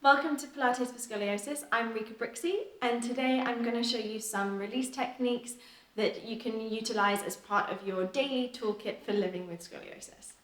Welcome to Pilates for Scoliosis. I'm Rika Brixie, and today I'm going to show you some release techniques that you can utilize as part of your daily toolkit for living with scoliosis.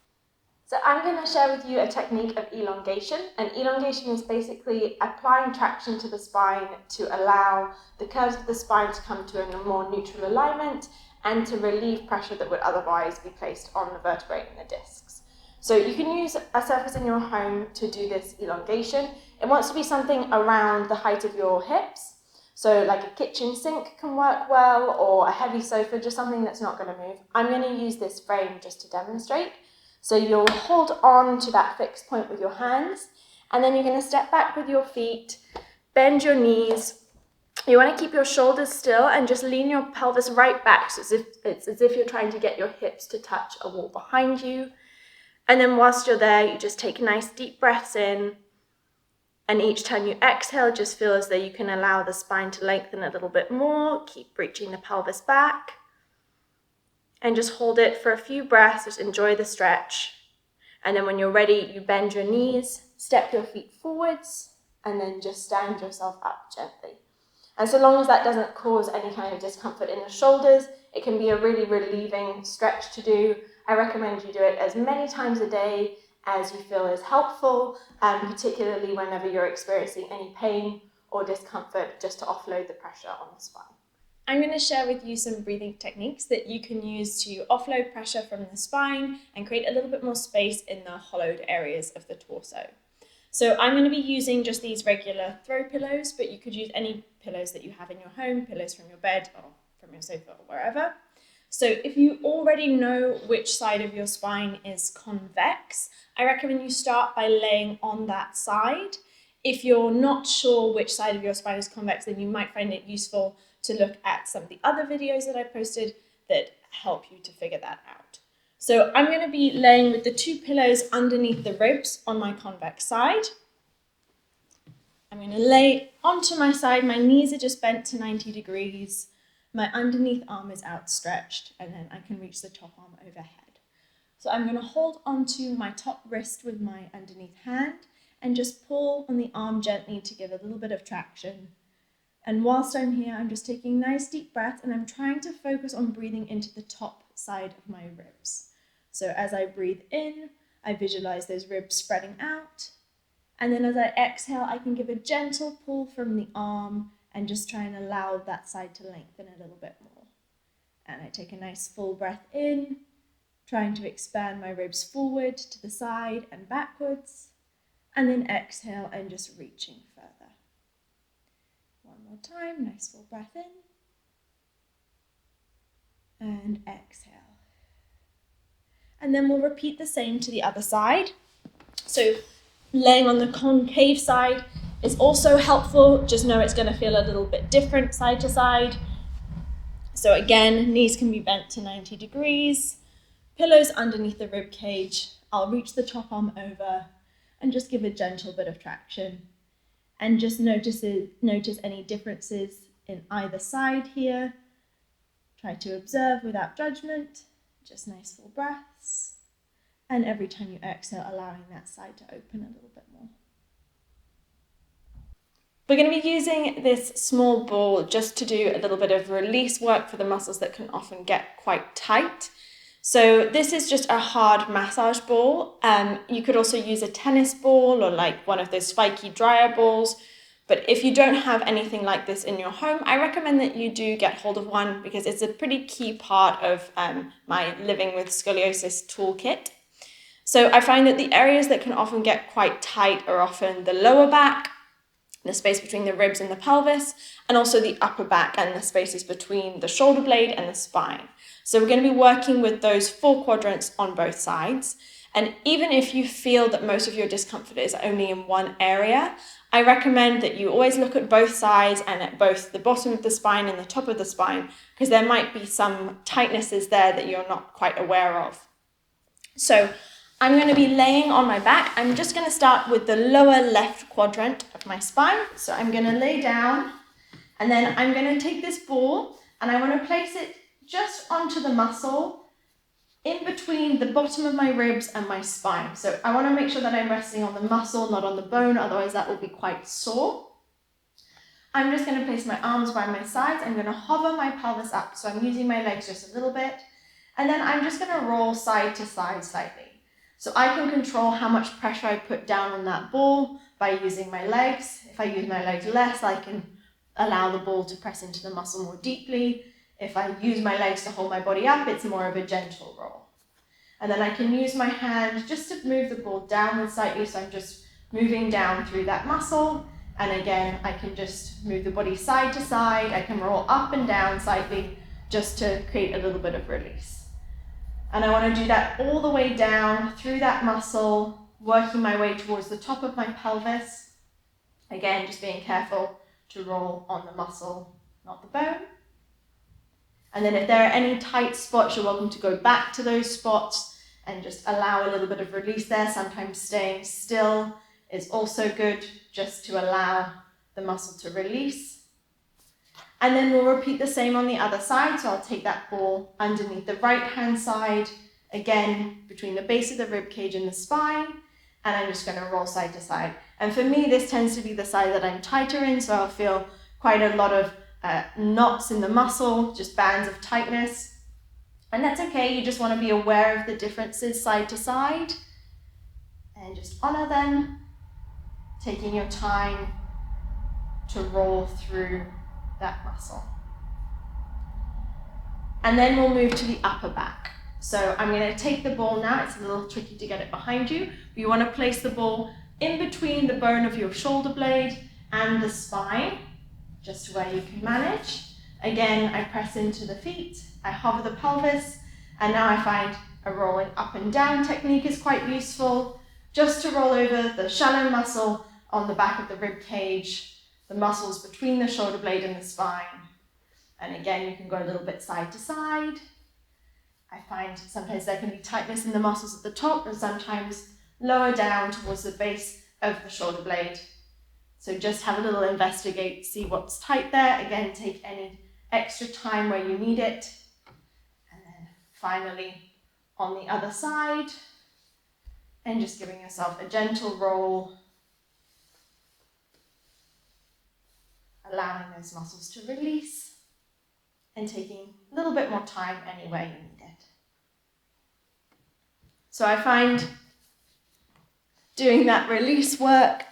So I'm going to share with you a technique of elongation, and elongation is basically applying traction to the spine to allow the curves of the spine to come to a more neutral alignment and to relieve pressure that would otherwise be placed on the vertebrae and the discs. So you can use a surface in your home to do this elongation. It wants to be something around the height of your hips. So like a kitchen sink can work well, or a heavy sofa, just something that's not going to move. I'm going to use this frame just to demonstrate. So you'll hold on to that fixed point with your hands, and then you're going to step back with your feet, bend your knees. You want to keep your shoulders still and just lean your pelvis right back, so it's as if you're trying to get your hips to touch a wall behind you. And then whilst you're there, you just take nice deep breaths in, and each time you exhale, just feel as though you can allow the spine to lengthen a little bit more. Keep reaching the pelvis back, and just hold it for a few breaths. Just enjoy the stretch. And then when you're ready, you bend your knees, step your feet forwards, and then just stand yourself up gently. And so long as that doesn't cause any kind of discomfort in the shoulders, it can be a really relieving stretch to do. I recommend you do it as many times a day as you feel is helpful, particularly whenever you're experiencing any pain or discomfort, just to offload the pressure on the spine. I'm going to share with you some breathing techniques that you can use to offload pressure from the spine and create a little bit more space in the hollowed areas of the torso. So I'm going to be using just these regular throw pillows, but you could use any pillows that you have in your home, pillows from your bed or from your sofa or wherever. So if you already know which side of your spine is convex, I recommend you start by laying on that side. If you're not sure which side of your spine is convex, then you might find it useful to look at some of the other videos that I posted that help you to figure that out. So I'm going to be laying with the two pillows underneath the ribs on my convex side. I'm going to lay onto my side. My knees are just bent to 90 degrees. My underneath arm is outstretched, and then I can reach the top arm overhead. So I'm going to hold onto my top wrist with my underneath hand and just pull on the arm gently to give a little bit of traction. And whilst I'm here, I'm just taking nice deep breaths, and I'm trying to focus on breathing into the top side of my ribs. So as I breathe in, I visualize those ribs spreading out. And then as I exhale, I can give a gentle pull from the arm and just try and allow that side to lengthen a little bit more. And I take a nice full breath in, trying to expand my ribs forward to the side and backwards. And then exhale and just reaching further. One more time, nice full breath in. And exhale. And then we'll repeat the same to the other side. So laying on the concave side is also helpful. Just know it's going to feel a little bit different side to side. So again, knees can be bent to 90 degrees. Pillows underneath the rib cage. I'll reach the top arm over and just give a gentle bit of traction. And just notice any differences in either side here. Try to observe without judgment. Just nice full breaths. And every time you exhale, allowing that side to open a little bit more. We're going to be using this small ball just to do a little bit of release work for the muscles that can often get quite tight. So this is just a hard massage ball. You could also use a tennis ball or like one of those spiky dryer balls. But if you don't have anything like this in your home, I recommend that you do get hold of one, because it's a pretty key part of my Living with Scoliosis toolkit. So I find that the areas that can often get quite tight are often the lower back, the space between the ribs and the pelvis, and also the upper back and the spaces between the shoulder blade and the spine. So we're going to be working with those 4 quadrants on both sides. And even if you feel that most of your discomfort is only in one area, I recommend that you always look at both sides and at both the bottom of the spine and the top of the spine, because there might be some tightnesses there that you're not quite aware of. So I'm going to be laying on my back. I'm just going to start with the lower left quadrant of my spine. So I'm going to lay down, and then I'm going to take this ball and I want to place it just onto the muscle in between the bottom of my ribs and my spine. So I want to make sure that I'm resting on the muscle, not on the bone, otherwise that will be quite sore. I'm just going to place my arms by my sides. I'm going to hover my pelvis up, so I'm using my legs just a little bit. And then I'm just going to roll side to side slightly. So I can control how much pressure I put down on that ball by using my legs. If I use my legs less, I can allow the ball to press into the muscle more deeply. If I use my legs to hold my body up, it's more of a gentle roll. And then I can use my hand just to move the ball downwards slightly, so I'm just moving down through that muscle. And again, I can just move the body side to side. I can roll up and down slightly just to create a little bit of release. And I want to do that all the way down through that muscle, working my way towards the top of my pelvis. Again, just being careful to roll on the muscle, not the bone. And then if there are any tight spots, you're welcome to go back to those spots and just allow a little bit of release there. Sometimes staying still is also good, just to allow the muscle to release. And then we'll repeat the same on the other side. So I'll take that ball underneath the right hand side, again, between the base of the rib cage and the spine, and I'm just going to roll side to side. And for me, this tends to be the side that I'm tighter in, so I'll feel quite a lot of knots in the muscle, just bands of tightness. And that's okay, you just want to be aware of the differences side to side, and just honor them, taking your time to roll through that muscle. And then we'll move to the upper back. So I'm going to take the ball now. It's a little tricky to get it behind you. You want to place the ball in between the bone of your shoulder blade and the spine, just where you can manage. Again, I press into the feet, I hover the pelvis, and now I find a rolling up and down technique is quite useful, just to roll over the shallow muscle on the back of the rib cage, the muscles between the shoulder blade and the spine. And again, you can go a little bit side to side. I find sometimes there can be tightness in the muscles at the top and sometimes lower down towards the base of the shoulder blade. So just have a little investigate, see what's tight there. Again, take any extra time where you need it. And then finally on the other side, and just giving yourself a gentle roll, allowing those muscles to release and taking a little bit more time anywhere you need it. So I find doing that release work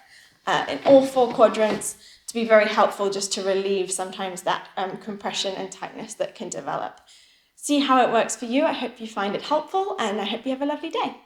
in all four quadrants to be very helpful, just to relieve sometimes that compression and tightness that can develop. See how it works for you. I hope you find it helpful, and I hope you have a lovely day.